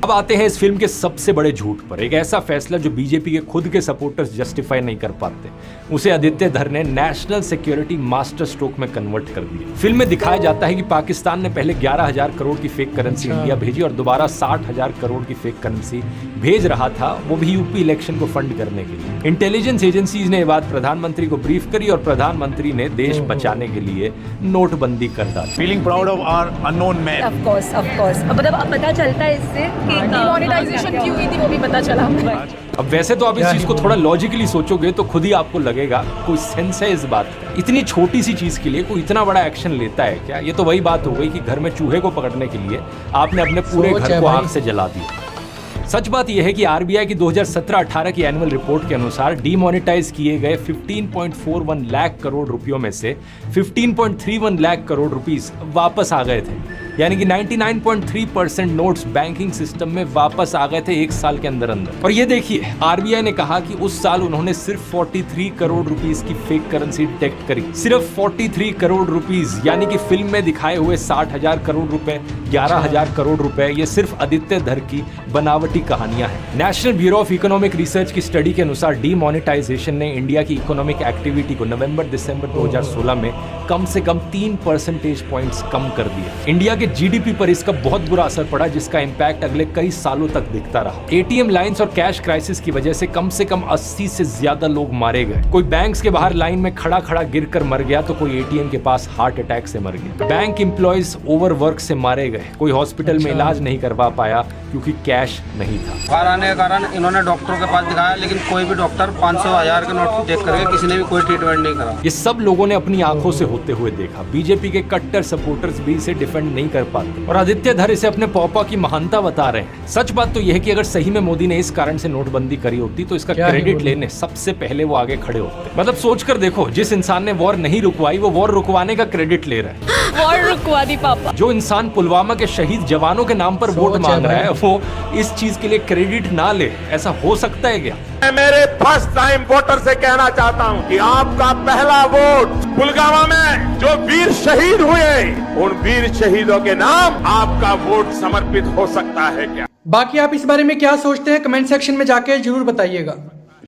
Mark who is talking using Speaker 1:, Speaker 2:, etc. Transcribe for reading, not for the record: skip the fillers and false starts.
Speaker 1: अब आते हैं इस फिल्म के सबसे बड़े झूठ पर। एक ऐसा फैसला जो बीजेपी के खुद के सपोर्टर्स जस्टिफाई नहीं कर पाते, उसे आदित्य धर ने नेशनल सिक्योरिटी मास्टर स्ट्रोक में कन्वर्ट कर दिया। फिल्म में दिखाया जाता है कि पाकिस्तान ने पहले 11,000 करोड़ की फेक करेंसी इंडिया भेजी और दोबारा 60,000 करोड़ की फेक करेंसी भेज रहा था, वो भी यूपी इलेक्शन को फंड करने के लिए। इंटेलिजेंस एजेंसीज ने ये बात प्रधानमंत्री को ब्रीफ करी और प्रधानमंत्री ने देश बचाने के लिए नोटबंदी कर डाली।
Speaker 2: Feeling proud of our unknown man.
Speaker 3: Of course मतलब अब पता चलता है इससे कि डिमोनेटाइजेशन क्यों हुई थी, वो भी पता चला।
Speaker 1: अब वैसे तो आप इस चीज को थोड़ा लॉजिकली सोचोगे तो खुद ही आपको लगेगा कोई सेंस है इस बात का। इतनी छोटी सी चीज के लिए कोई इतना बड़ा एक्शन लेता है क्या? ये तो वही बात हो गई कि घर में चूहे को पकड़ने के लिए आपने अपने पूरे घर को आग से जला दिया। सच बात यह है कि आरबीआई की 2017-18 की एनुअल रिपोर्ट के अनुसार डीमोनेटाइज किए गए 15.41 लाख करोड़ रुपयों में से 15.31 लाख करोड़ रुपीस वापस आ गए थे, यानी कि 99.3% नोट्स बैंकिंग सिस्टम में वापस आ गए थे एक साल के अंदर अंदर। और ये देखिए, आरबीआई ने कहा कि उस साल उन्होंने सिर्फ 43 करोड़ रुपीस की फेक करेंसी डिटेक्ट करी। सिर्फ 43 करोड़ रुपीस, यानी कि फिल्म में दिखाए हुए 60,000 करोड़ रुपए, 11,000 करोड़ रुपए, ये सिर्फ आदित्य धर की बनावटी कहानियां हैं। National bureau of economic research की स्टडी के अनुसार डीमोनेटाइजेशन ने इंडिया की इकोनॉमिक एक्टिविटी को नवंबर-दिसंबर 2016 में कम से कम 3 परसेंटेज पॉइंट्स कम कर दिया। इंडिया के जीडीपी पर इसका बहुत बुरा असर पड़ा, जिसका इंपैक्ट अगले कई सालों तक दिखता रहा। एटीएम लाइंस और कैश क्राइसिस की वजह से कम 80 से ज्यादा लोग मारे गए। कोई बैंक्स के बाहर लाइन में खड़ा खड़ा गिरकर मर गया तो कोई एटीएम के पास हार्ट अटैक से मर गया। बैंक एम्प्लॉयज ओवरवर्क से मारे गए। कोई हॉस्पिटल में इलाज नहीं करवा पाया क्योंकि कैश नहीं था।
Speaker 4: बाहर आने के कारण इन्होंने डॉक्टरों के पास दिखाया, लेकिन कोई भी डॉक्टर 500,000 के नोट चेक करके किसी ने भी कोई ट्रीटमेंट नहीं करा।
Speaker 1: ये सब लोगों ने अपनी आंखों से होते हुए देखा। बीजेपी के कट्टर सपोर्टर्स भी इसे डिफेंड नहीं कर पाते और आदित्य धर इसे अपने पॉपा की महानता बता रहे हैं। सच बात तो यह है कि अगर सही में मोदी ने इस कारण से नोटबंदी करी होती तो इसका क्रेडिट लेने सबसे पहले वो आगे खड़े होते। मतलब सोचकर देखो, जिस इंसान ने वॉर नहीं रुकवाई वो वॉर रुकवाने का क्रेडिट ले रहा है।
Speaker 3: वॉर रुकवा दी पापा।
Speaker 1: जो इंसान पुलवामा के शहीद जवानों के नाम पर वोट मांग रहा है वो इस चीज के लिए क्रेडिट ना ले, ऐसा हो सकता है क्या?
Speaker 2: मैं मेरे फर्स्ट टाइम वोटर से कहना चाहता हूं कि आपका पहला वोट पुलवामा में जो वीर शहीद हुए, उन वीर शहीदों के नाम आपका वोट समर्पित हो सकता है क्या?
Speaker 5: बाकी आप इस बारे में क्या सोचते हैं, कमेंट सेक्शन में जाके जरूर बताइएगा।